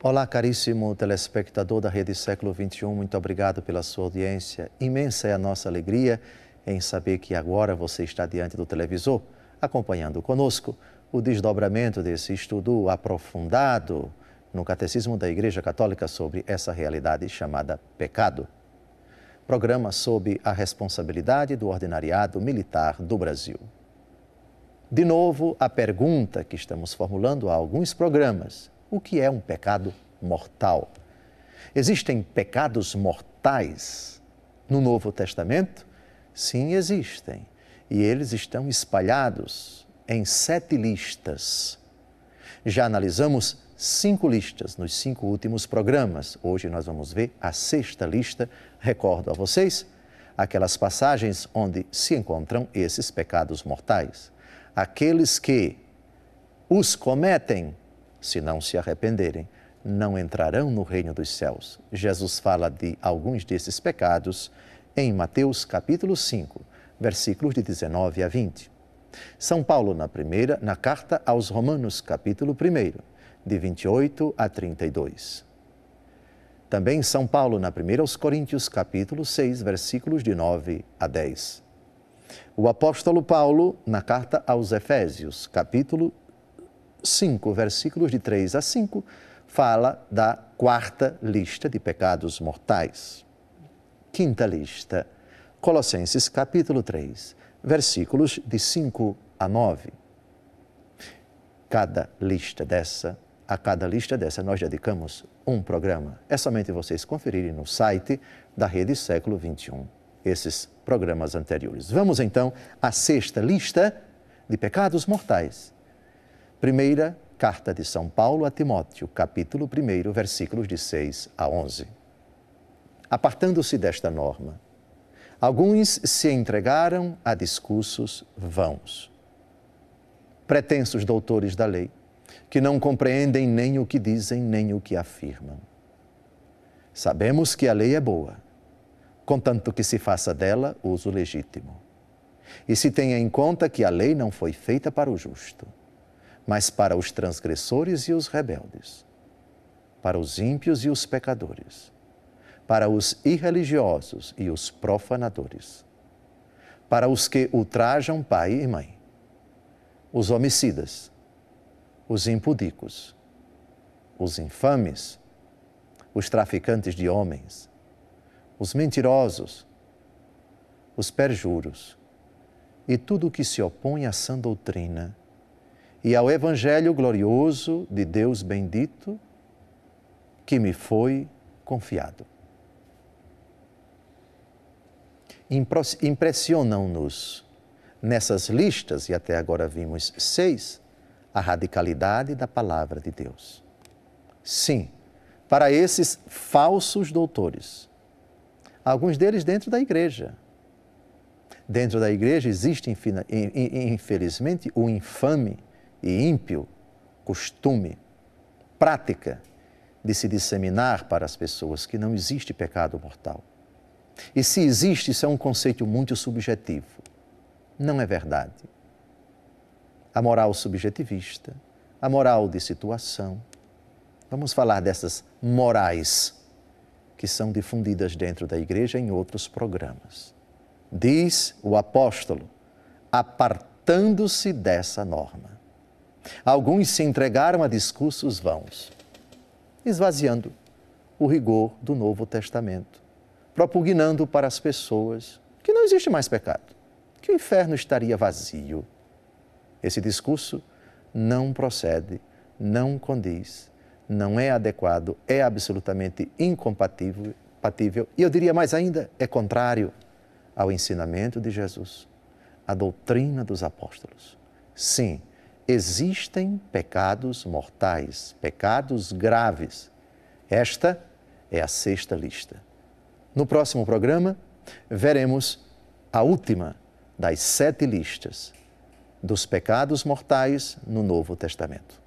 Olá, caríssimo telespectador da Rede Século XXI, muito obrigado pela sua audiência. Imensa é a nossa alegria em saber que agora você está diante do televisor, acompanhando conosco o desdobramento desse estudo aprofundado no Catecismo da Igreja Católica sobre essa realidade chamada pecado. Programa sob a responsabilidade do Ordinariado Militar do Brasil. De novo, a pergunta que estamos formulando há alguns programas: o que é um pecado mortal? Existem pecados mortais no Novo Testamento? Sim, existem. E eles estão espalhados em 7 listas. Já analisamos 5 listas nos 5 últimos programas. Hoje nós vamos ver a 6ª lista. Recordo a vocês aquelas passagens onde se encontram esses pecados mortais. Aqueles que os cometem, se não se arrependerem, não entrarão no reino dos céus. Jesus fala de alguns desses pecados em Mateus capítulo 5, versículos de 19 a 20. São Paulo na carta aos Romanos capítulo 1, de 28 a 32. Também São Paulo na 1 aos Coríntios capítulo 6, versículos de 9 a 10. O apóstolo Paulo na carta aos Efésios capítulo 5, versículos de 3 a 5, fala da 4ª lista de pecados mortais. 5ª lista, Colossenses capítulo 3, versículos de 5 a 9. A cada lista dessa nós dedicamos um programa. É somente vocês conferirem no site da Rede Século XXI esses programas anteriores. Vamos então à 6ª lista de pecados mortais. Primeira carta de São Paulo a Timóteo, capítulo 1, versículos de 6 a 11. Apartando-se desta norma, alguns se entregaram a discursos vãos. Pretensos doutores da lei, que não compreendem nem o que dizem, nem o que afirmam. Sabemos que a lei é boa, contanto que se faça dela uso legítimo. E se tenha em conta que a lei não foi feita para o justo, mas para os transgressores e os rebeldes, para os ímpios e os pecadores, para os irreligiosos e os profanadores, para os que ultrajam pai e mãe, os homicidas, os impudicos, os infames, os traficantes de homens, os mentirosos, os perjuros e tudo o que se opõe à sã doutrina e ao Evangelho glorioso de Deus bendito que me foi confiado. Impressionam-nos nessas listas, e até agora vimos 6, a radicalidade da palavra de Deus. Sim, para esses falsos doutores, alguns deles dentro da igreja. Dentro da igreja existe, infelizmente, o infame e ímpio costume, prática de se disseminar para as pessoas que não existe pecado mortal. E se existe, isso é um conceito muito subjetivo. Não é verdade. A moral subjetivista, a moral de situação. Vamos falar dessas morais que são difundidas dentro da igreja em outros programas. Diz o apóstolo, apartando-se dessa norma. Alguns se entregaram a discursos vãos, esvaziando o rigor do Novo Testamento, propugnando para as pessoas que não existe mais pecado, que o inferno estaria vazio. Esse discurso não procede, não condiz, não é adequado, é absolutamente incompatível e eu diria mais ainda, é contrário ao ensinamento de Jesus, à doutrina dos apóstolos. Sim, existem pecados mortais, pecados graves. Esta é a 6ª lista. No próximo programa, veremos a última das 7 listas dos pecados mortais no Novo Testamento.